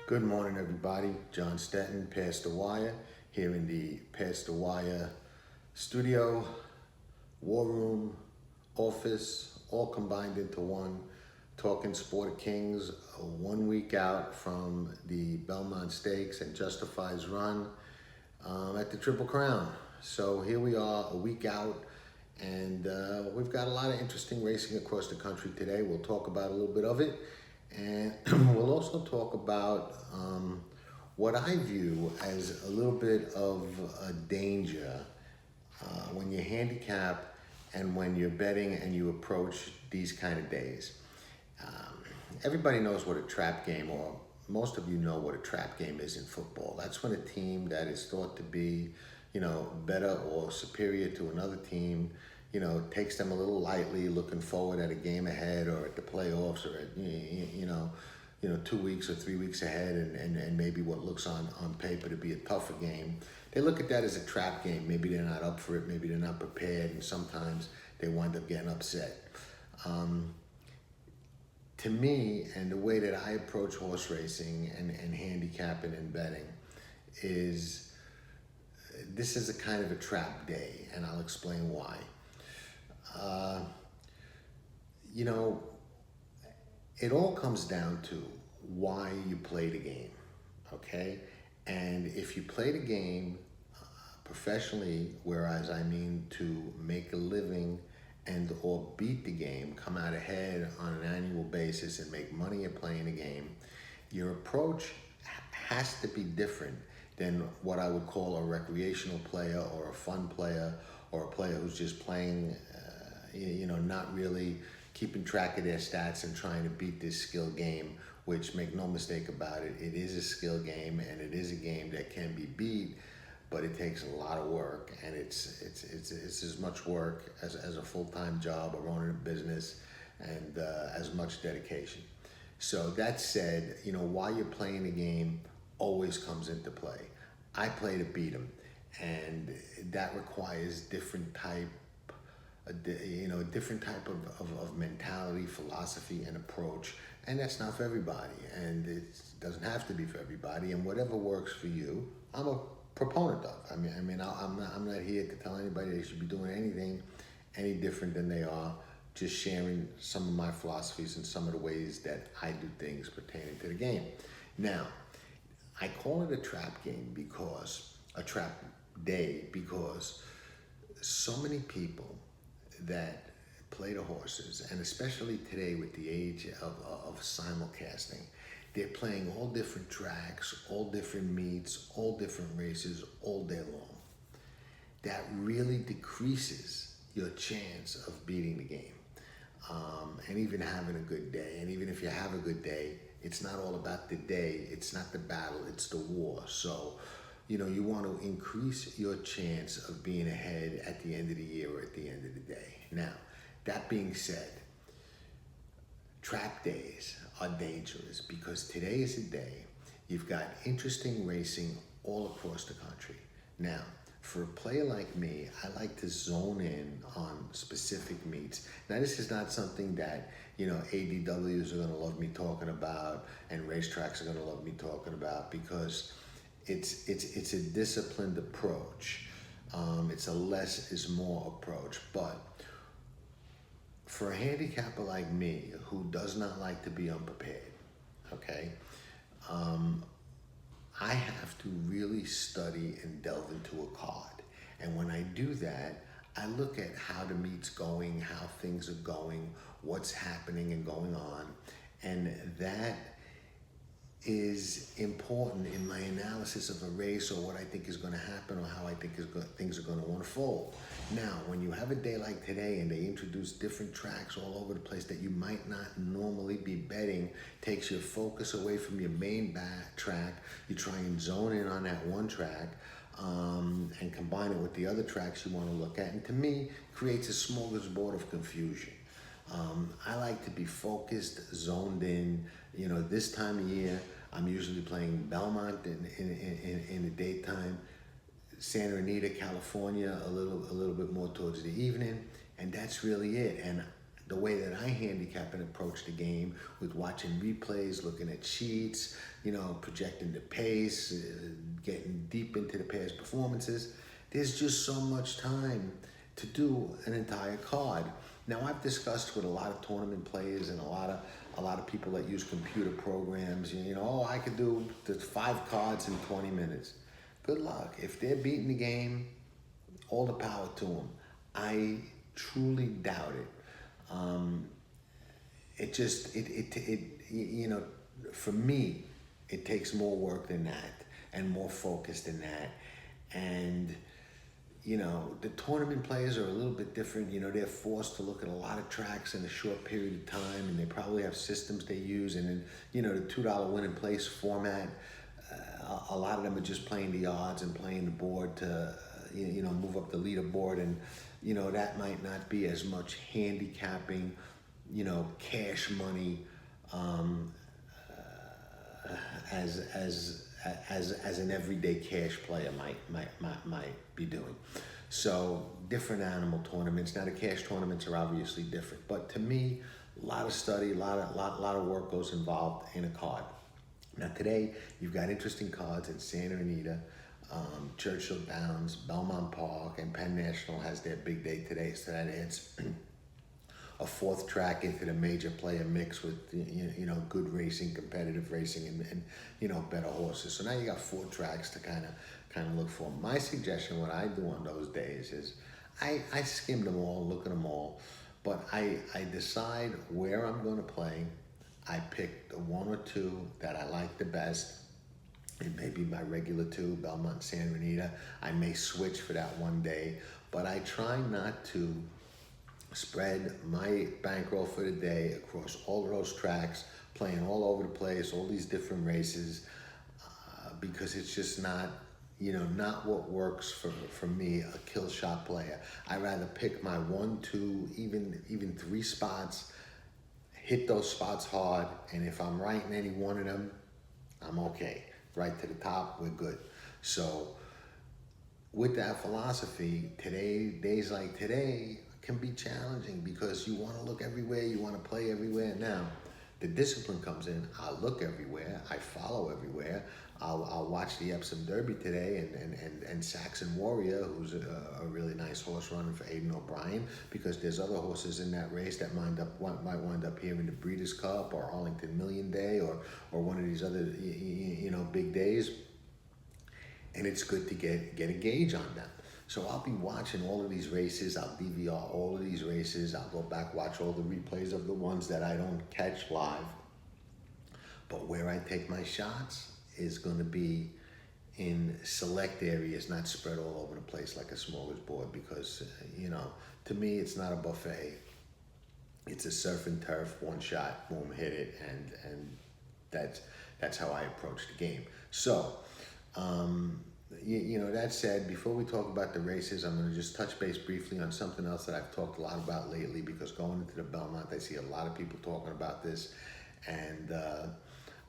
Good morning, everybody. John Stettin, Past the Wire, here in the Past the Wire studio, war room, office, all combined into one. Talking Sport Kings, 1 week out from the Belmont Stakes and Justifies run at the Triple Crown. So here we are, a week out, and we've got a lot of interesting racing across the country today. We'll talk about a little bit of it. And we'll also talk about what I view as a little bit of a danger when you handicap and when you're betting and you approach these kind of days. Everybody knows what a trap game, or most of you know what a trap game is in football. That's when a team that is thought to be, better or superior to another team, takes them a little lightly, looking forward at a game ahead or at the playoffs or at, 2 weeks or 3 weeks ahead and maybe what looks on paper to be a tougher game. They look at that as a trap game. Maybe they're not up for it. Maybe they're not prepared. And sometimes they wind up getting upset. To me, and the way that I approach horse racing and handicapping and betting is this is a kind of a trap day, and I'll explain why. It all comes down to why you play the game, okay? And if you play the game professionally, whereas I mean to make a living and or beat the game, come out ahead on an annual basis and make money at playing the game, your approach has to be different than what I would call a recreational player or a fun player or a player who's just playing, not really keeping track of their stats and trying to beat this skill game, which, make no mistake about it, it is a skill game and it is a game that can be beat, but it takes a lot of work, and it's as much work as a full-time job or owning a business, and as much dedication. So that said, why you're playing the game always comes into play. I play to beat them, and that requires different type of mentality, philosophy, and approach, and that's not for everybody, and it doesn't have to be for everybody. And whatever works for you, I'm a proponent of. I'm not here to tell anybody they should be doing anything any different than they are. Just sharing some of my philosophies and some of the ways that I do things pertaining to the game. Now, I call it a trap game a trap day, because so many people that play the horses, and especially today with the age of simulcasting, they're playing all different tracks, all different meets, all different races all day long. That really decreases your chance of beating the game. And even having a good day. And even if you have a good day, it's not all about the day. It's not the battle, it's the war. So, you want to increase your chance of being ahead at the end of the year or at the end of the day. Now, that being said, trap days are dangerous because today is a day you've got interesting racing all across the country. Now, for a player like me, I like to zone in on specific meets. Now, this is not something that, ADWs are going to love me talking about and racetracks are going to love me talking about, because it's a disciplined approach. It's a less is more approach. But for a handicapper like me, who does not like to be unprepared, okay, I have to really study and delve into a card. And when I do that, I look at how the meet's going, how things are going, what's happening and going on. And that is important in my analysis of a race, or what I think is going to happen, or how I think things are going to unfold. Now, when you have a day like today and they introduce different tracks all over the place that you might not normally be betting, takes your focus away from your main track, you try and zone in on that one track and combine it with the other tracks you want to look at, and to me, creates a smorgasbord of confusion. I like to be focused, zoned in. This time of year, I'm usually playing Belmont in the daytime, Santa Anita, California, a little bit more towards the evening, and that's really it. And the way that I handicap and approach the game with watching replays, looking at sheets, projecting the pace, getting deep into the past performances. There's just so much time to do an entire card. Now, I've discussed with a lot of tournament players and a lot of people that use computer programs, I could do the 5 cards in 20 minutes. Good luck. If they're beating the game, all the power to them. I truly doubt it. For me, it takes more work than that and more focus than that. And, the tournament players are a little bit different. They're forced to look at a lot of tracks in a short period of time, and they probably have systems they use. And then, the $2 win and place format, a lot of them are just playing the odds and playing the board to, move up the leaderboard. And, that might not be as much handicapping, cash money, as an everyday cash player might be doing. So different animal tournaments. Now the cash tournaments are obviously different, but to me, a lot of study, a lot of work goes involved in a card. Now today, you've got interesting cards in Santa Anita, Churchill Downs, Belmont Park, and Penn National has their big day today, so that adds a 4th track into the major player mix with good racing, competitive racing, and better horses. So now you got 4 tracks to kind of look for. My suggestion, what I do on those days is I skim them all, look at them all, but I decide where I'm going to play. I pick the 1 or 2 that I like the best. It may be my regular 2, Belmont, Santa Anita. I may switch for that one day, but I try not to spread my bankroll for the day across all of those tracks, playing all over the place, all these different races, because it's just not, not what works for me, a kill shot player. I rather pick my 1, 2, even 3 spots, hit those spots hard, and if I'm right in any one of them, I'm okay. Right to the top, we're good. So with that philosophy, days like today can be challenging because you want to look everywhere, you want to play everywhere. Now, the discipline comes in. I look everywhere, I follow everywhere. I'll watch the Epsom Derby today and Saxon Warrior, who's a really nice horse running for Aidan O'Brien, because there's other horses in that race that might wind up here in the Breeders' Cup or Arlington Million Day or one of these other big days, and it's good to get a gauge on them. So I'll be watching all of these races. I'll DVR all of these races. I'll go back, watch all the replays of the ones that I don't catch live. But where I take my shots is going to be in select areas, not spread all over the place like a smorgasbord, because, to me, it's not a buffet. It's a surf and turf, one shot, boom, hit it, and that's how I approach the game. So, that said, before we talk about the races, I'm going to just touch base briefly on something else that I've talked a lot about lately, because going into the Belmont, I see a lot of people talking about this, and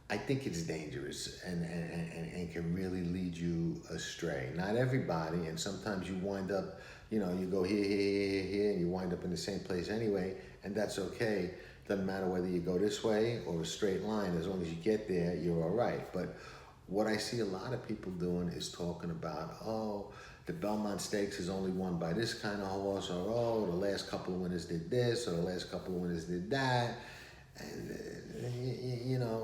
I think it's dangerous and can really lead you astray. Not everybody, and sometimes you wind up, you go here, and you wind up in the same place anyway, and that's okay. Doesn't matter whether you go this way or a straight line, as long as you get there, you're all right. But what I see a lot of people doing is talking about, the Belmont Stakes is only won by this kind of horse, or the last couple of winners did this, or the last couple of winners did that. And,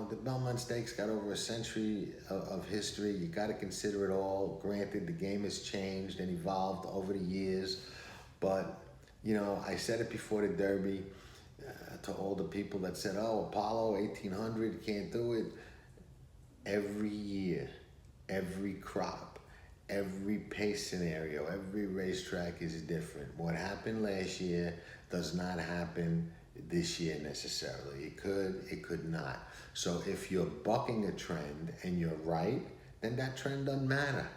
the Belmont Stakes got over a century of history. You got to consider it all. Granted, the game has changed and evolved over the years. But, I said it before the Derby to all the people that said, Apollo, 1800, you can't do it. Every year, every crop, every pace scenario, every racetrack is different. What happened last year does not happen this year necessarily. It could not. So if you're bucking a trend and you're right, then that trend doesn't matter.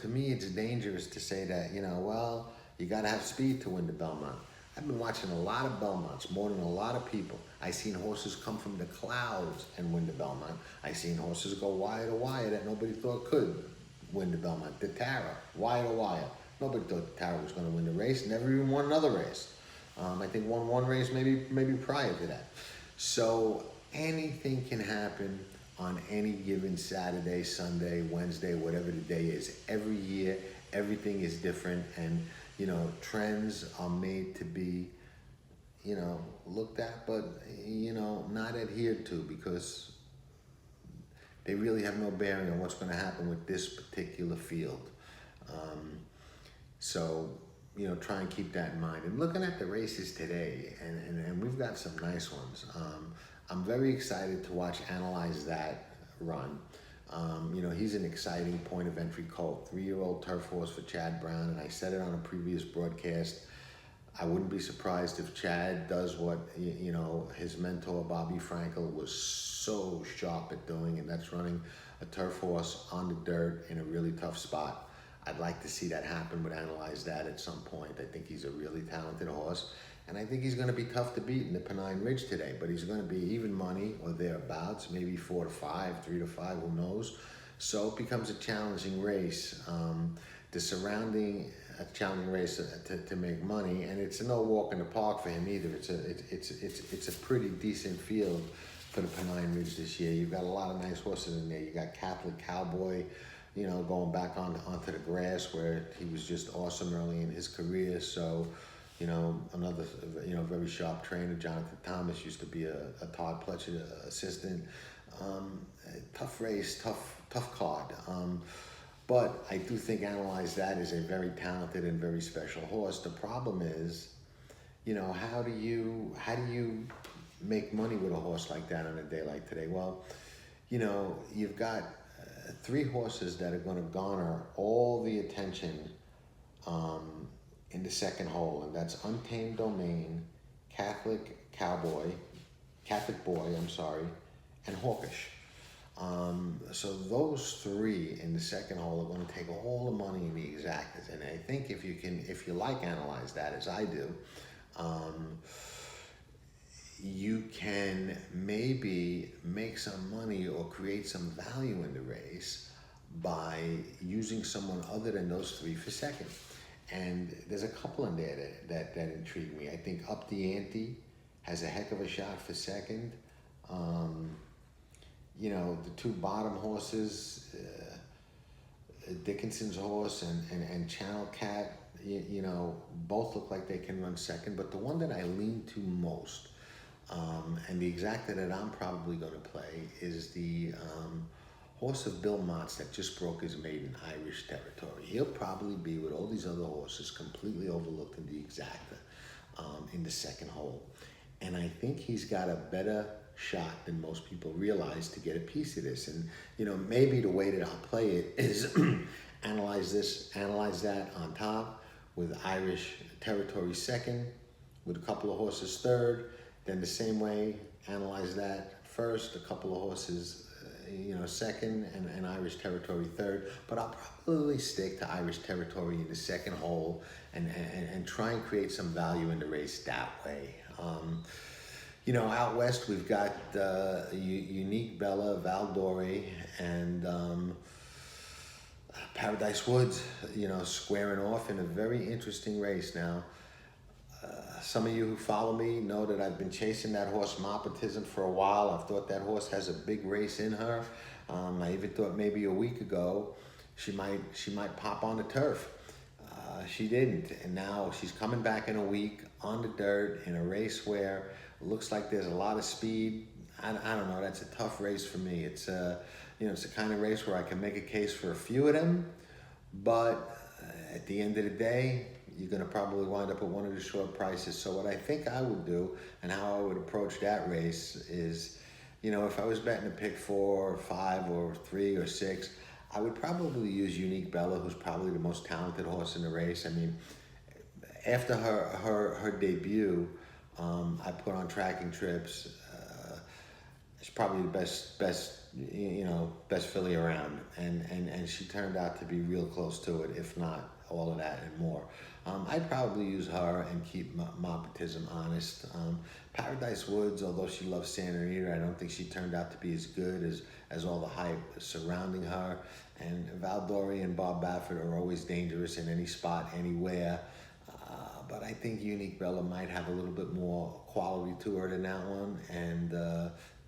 To me, it's dangerous to say that, you got to have speed to win the Belmont. I've been watching a lot of Belmonts, more than a lot of people. I've seen horses come from the clouds and win the Belmont. I've seen horses go wire to wire that nobody thought could win the Belmont. The Tara, wire to wire, Nobody thought Tara was going to win the race. Never even won another race. I think won one race maybe prior to that. So anything can happen on any given Saturday, Sunday, Wednesday, whatever the day is. Every year, everything is different, and trends are made to be looked at, but not adhered to, because they really have no bearing on what's going to happen with this particular field. So try and keep that in mind. And looking at the races today, and we've got some nice ones. I'm very excited to watch Analyze That run. He's an exciting point of entry colt, 3-year-old turf horse for Chad Brown, and I said it on a previous broadcast. I wouldn't be surprised if Chad does what his mentor Bobby Frankel was so sharp at doing, and that's running a turf horse on the dirt in a really tough spot. I'd like to see that happen, but Analyze That at some point. I think he's a really talented horse, and I think he's going to be tough to beat in the Pennine Ridge today, but he's going to be even money or thereabouts, maybe 4 to 5, 3 to 5, who knows. So it becomes a challenging race. A challenging race to make money, and it's no walk in the park for him either. It's a pretty decent field for the Pennine Ridge this year. You've got a lot of nice horses in there. You got Catholic Cowboy, going back onto the grass, where he was just awesome early in his career. So, another very sharp trainer, Jonathan Thomas, used to be a Todd Pletcher assistant. Tough race, tough card. But I do think Analyze That is a very talented and very special horse. The problem is, how do you make money with a horse like that on a day like today? Well, you've got 3 horses that are going to garner all the attention in the second hole, and that's Untamed Domain, Catholic Boy, and Hawkish. So those 3 in the second hole are going to take all the money in the exactas, and I think if you like Analyze That as I do, you can maybe make some money or create some value in the race by using someone other than those 3 for second. And there's a couple in there that intrigue me. I think Up the Ante has a heck of a shot for second. The 2 bottom horses, Dickinson's horse and Channel Cat, both look like they can run second. But the one that I lean to most, and the exacta that I'm probably going to play, is the horse of Bill Mott's that just broke his maiden, Irish Territory. He'll probably be, with all these other horses, completely overlooked in the exacta in the second hole. And I think he's got a better shot than most people realize to get a piece of this. And maybe the way that I'll play it is Analyze That on top, with Irish Territory second, with a couple of horses third. Then the same way, Analyze That first, a couple of horses second, and Irish Territory third. But I'll probably stick to Irish Territory in the second hole and try and create some value in the race that way. Out west, we've got Unique Bella, Valdore, and Paradise Woods, squaring off in a very interesting race. Now, some of you who follow me know that I've been chasing that horse Mopatism for a while. I've thought that horse has a big race in her. I even thought maybe a week ago she might pop on the turf. She didn't, and now she's coming back in a week on the dirt in a race where it looks like there's a lot of speed. I don't know. That's a tough race for me. It's it's the kind of race where I can make a case for a few of them, but at the end of the day, you're going to probably wind up at one of the short prices. So what I think I would do, and how I would approach that race, is, if I was betting to pick 4 or 5 or 3 or 6, I would probably use Unique Bella, who's probably the most talented horse in the race. I mean, after her debut, I put on Tracking Trips. She's probably the best filly around, and she turned out to be real close to it, if not all of that and more. I'd probably use her and keep Mopatism honest. Paradise Woods, although she loves Santa Anita, I don't think she turned out to be as good as all the hype surrounding her. And Valdori and Bob Baffert are always dangerous in any spot, anywhere. But I think Unique Bella might have a little bit more quality to her than that one, and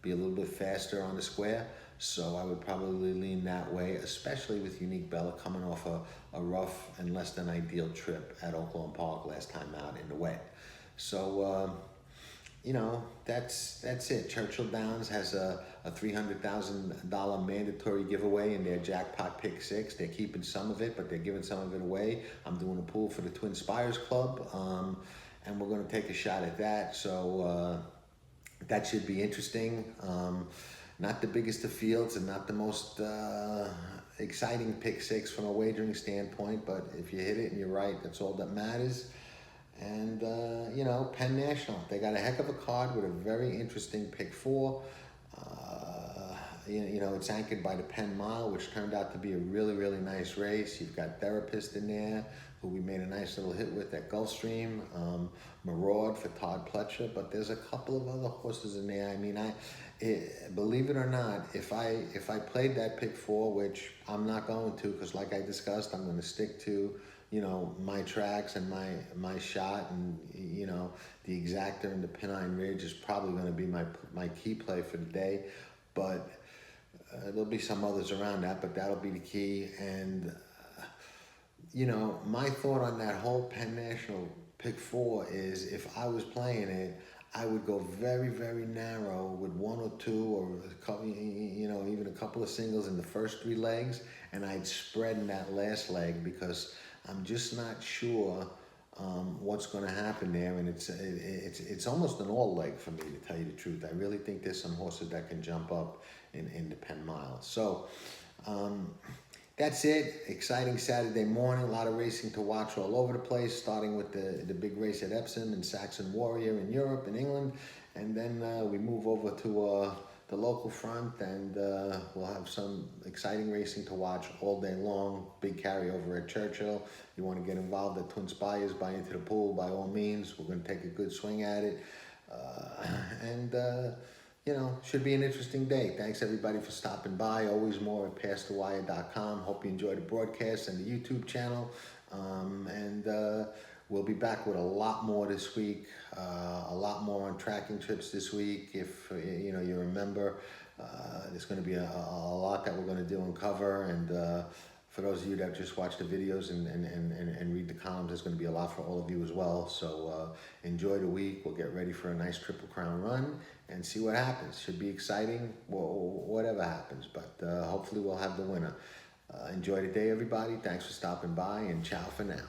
be a little bit faster on the square. So I would probably lean that way, especially with Unique Bella coming off a rough and less than ideal trip at Oakland Park last time out in the wet. So, you know, that's it. Churchill Downs has a $300,000 mandatory giveaway in their jackpot pick 6. They're keeping some of it, but they're giving some of it away. I'm doing a pool for the Twin Spires Club, and we're going to take a shot at that. So that should be interesting. Not the biggest of fields and not the most exciting pick 6 from a wagering standpoint, but if you hit it and you're right, that's all that matters. And, you know, Penn National, they got a heck of a card with a very interesting pick 4. You know, it's anchored by the Penn Mile, which turned out to be a really, really nice race. You've got Therapist in there, who we made a nice little hit with at Gulfstream. Maraud for Todd Pletcher, but there's a couple of other horses in there. I mean, believe it or not, if I played that pick 4, which I'm not going to, because like I discussed, I'm going to stick to, you know, my tracks and my shot, and you know, the Exactor and the Pennine Ridge is probably going to be my key play for the day, but there'll be some others around that, but that'll be the key. And you know, my thought on that whole Penn National pick 4 is, if I was playing it, I would go very, very narrow with 1 or 2 or a couple, you know, even a couple of singles in the first 3 legs, and I'd spread in that last leg, because I'm just not sure what's going to happen there, and it's almost an all leg for me, to tell you the truth. I really think there's some horses that can jump up in the Penn Mile. So that's it. Exciting Saturday morning. A lot of racing to watch all over the place, starting with the big race at Epsom and Saxon Warrior in Europe and England, and then we move over to the local front, and we'll have some exciting racing to watch all day long. Big carryover at Churchill. You want to get involved at Twin Spires, buy into the pool, by all means. We're going to take a good swing at it. And you know, should be an interesting day. Thanks everybody for stopping by. Always more at PassTheWire.com. Hope you enjoyed the broadcast and the YouTube channel. And we'll be back with a lot more this week. A lot more on tracking trips this week. If you know, you remember, there's going to be a lot that we're going to do and cover. And for those of you that just watch the videos and read the columns, there's going to be a lot for all of you as well. So enjoy the week. We'll get ready for a nice Triple Crown run and see what happens. Should be exciting, whatever happens. But hopefully we'll have the winner. Enjoy the day, everybody. Thanks for stopping by, and ciao for now.